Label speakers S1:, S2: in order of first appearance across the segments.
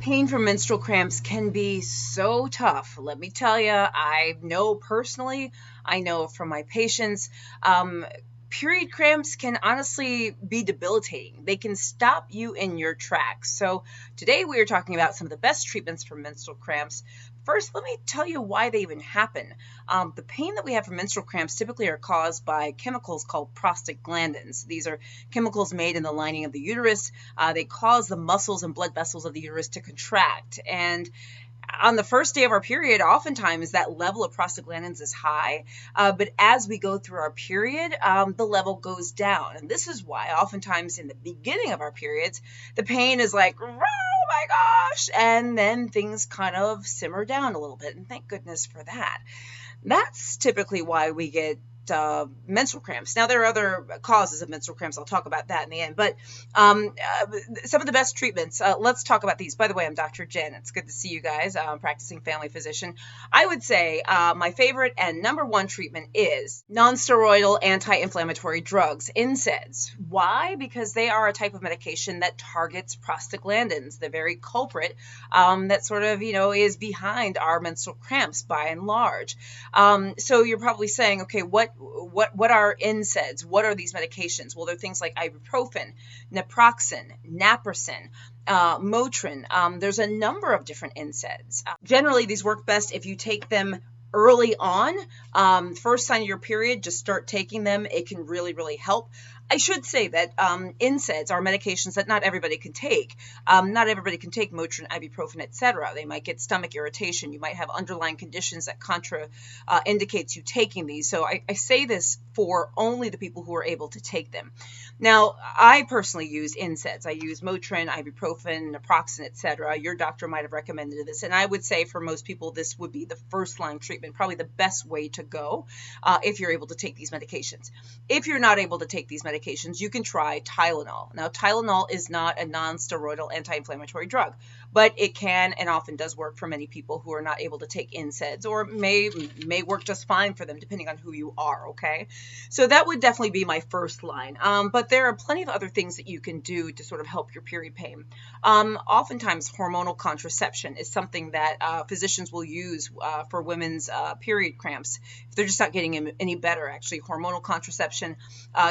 S1: Pain from menstrual cramps can be so tough. Let me tell you, I know personally, I know from my patients, period cramps can honestly be debilitating. They can stop you in your tracks. So today we are talking about some of the best treatments for menstrual cramps. First, let me tell you why they even happen. The pain that we have from menstrual cramps typically are caused by chemicals called prostaglandins. These are chemicals made in the lining of the uterus. They cause the muscles and blood vessels of the uterus to contract. And on the first day of our period, oftentimes that level of prostaglandins is high, but as we go through our period, the level goes down. And this is why oftentimes in the beginning of our periods, the pain is like, oh my gosh, and then things kind of simmer down a little bit. And thank goodness for that. That's typically why we get menstrual cramps. Now, there are other causes of menstrual cramps. I'll talk about that in the end. But some of the best treatments, let's talk about these. By the way, I'm Dr. Jen. It's good to see you guys. I'm a practicing family physician. I would say my favorite and number one treatment is non-steroidal anti-inflammatory drugs, NSAIDs. Why? Because they are a type of medication that targets prostaglandins, the very culprit that sort of, is behind our menstrual cramps by and large. So you're probably saying, okay, what are NSAIDs? What are these medications? Well, they're things like ibuprofen, naproxen, naproxen, Motrin. There's a number of different NSAIDs. Generally, these work best if you take them early on. First sign of your period, just start taking them. It can really, really help. I should say that NSAIDs are medications that not everybody can take. Not everybody can take Motrin, ibuprofen, etc. They might get stomach irritation. You might have underlying conditions that indicates you taking these. So I say this for only the people who are able to take them. Now, I personally use NSAIDs. I use Motrin, ibuprofen, naproxen, etc. Your doctor might have recommended this, and I would say for most people this would be the first line treatment, probably the best way to go if you're able to take these medications. If you're not able to take these medications, you can try Tylenol. Now, Tylenol is not a non-steroidal anti-inflammatory drug, but it can and often does work for many people who are not able to take NSAIDs, or may work just fine for them depending on who you are, okay? So that would definitely be my first line. But there are plenty of other things that you can do to sort of help your period pain. Oftentimes, hormonal contraception is something that physicians will use for women's period cramps. If they're just not getting any better, actually, hormonal contraception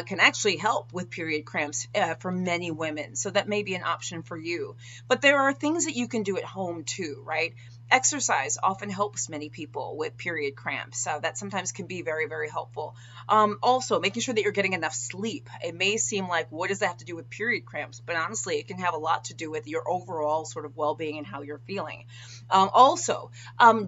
S1: can actually help with period cramps for many women. So that may be an option for you. But there are things that you can do at home too, right? Exercise often helps many people with period cramps. That sometimes can be very, very helpful. Also, making sure that you're getting enough sleep. It may seem like, what does that have to do with period cramps? But honestly, it can have a lot to do with your overall sort of well-being and how you're feeling. Also,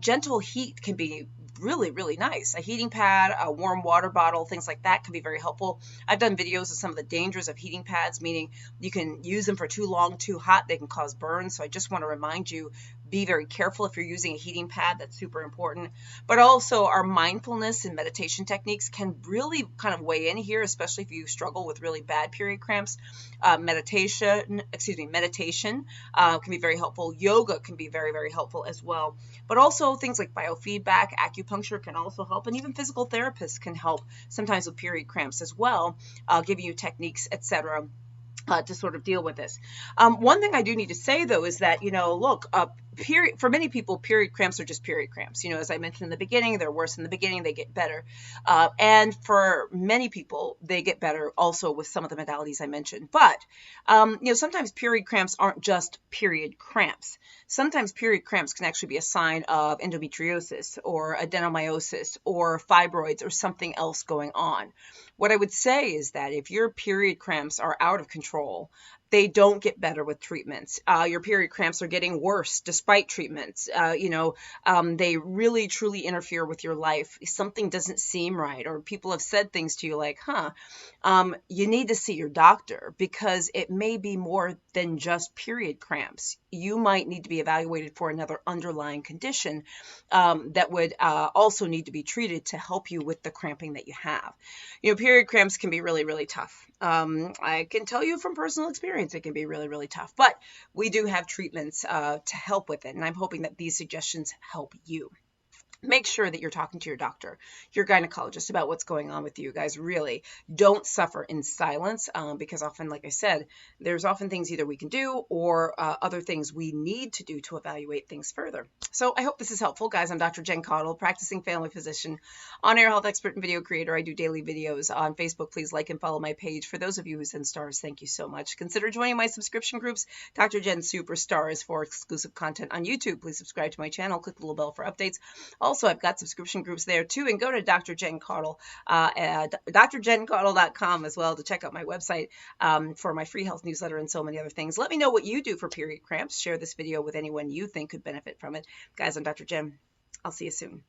S1: gentle heat can be really, really nice. A heating pad, a warm water bottle, things like that can be very helpful. I've done videos of some of the dangers of heating pads, meaning you can use them for too long, too hot. They can cause burns. So I just want to remind you, be very careful if you're using a heating pad. That's super important. But also our mindfulness and meditation techniques can really kind of weigh in here, especially if you struggle with really bad period cramps. Meditation can be very helpful. Yoga can be very, very helpful as well. But also things like biofeedback, acupuncture can also help, and even physical therapists can help sometimes with period cramps as well, giving you techniques, etc. To sort of deal with this. One thing I do need to say, though, is that, look, for many people, period cramps are just period cramps. As I mentioned in the beginning, they're worse in the beginning, they get better. And for many people, they get better also with some of the modalities I mentioned. But, sometimes period cramps aren't just period cramps. Sometimes period cramps can actually be a sign of endometriosis or adenomyosis or fibroids or something else going on. What I would say is that if your period cramps are out of control, they don't get better with treatments. Your period cramps are getting worse despite treatments. They really, truly interfere with your life. Something doesn't seem right, or people have said things to you like, you need to see your doctor because it may be more than just period cramps. You might need to be evaluated for another underlying condition that would also need to be treated to help you with the cramping that you have. Period cramps can be really, really tough. I can tell you from personal experience, it can be really, really tough, but we do have treatments to help with it. And I'm hoping that these suggestions help you. make sure that you're talking to your doctor, your gynecologist about what's going on with you guys. Really don't suffer in silence, because often, like I said, there's often things either we can do or other things we need to do to evaluate things further. So I hope this is helpful, guys. I'm Dr. Jen Caudle, practicing family physician, on-air health expert and video creator. I do daily videos on Facebook. Please like and follow my page. For those of you who send stars, thank you so much. Consider joining my subscription groups. Dr. Jen Superstars for exclusive content on YouTube. Please subscribe to my channel. Click the little bell for updates. Also, I've got subscription groups there too, and go to Dr. Jen Caudle, drjencaudle.com as well to check out my website for my free health newsletter and so many other things. Let me know what you do for period cramps. Share this video with anyone you think could benefit from it. Guys, I'm Dr. Jen. I'll see you soon.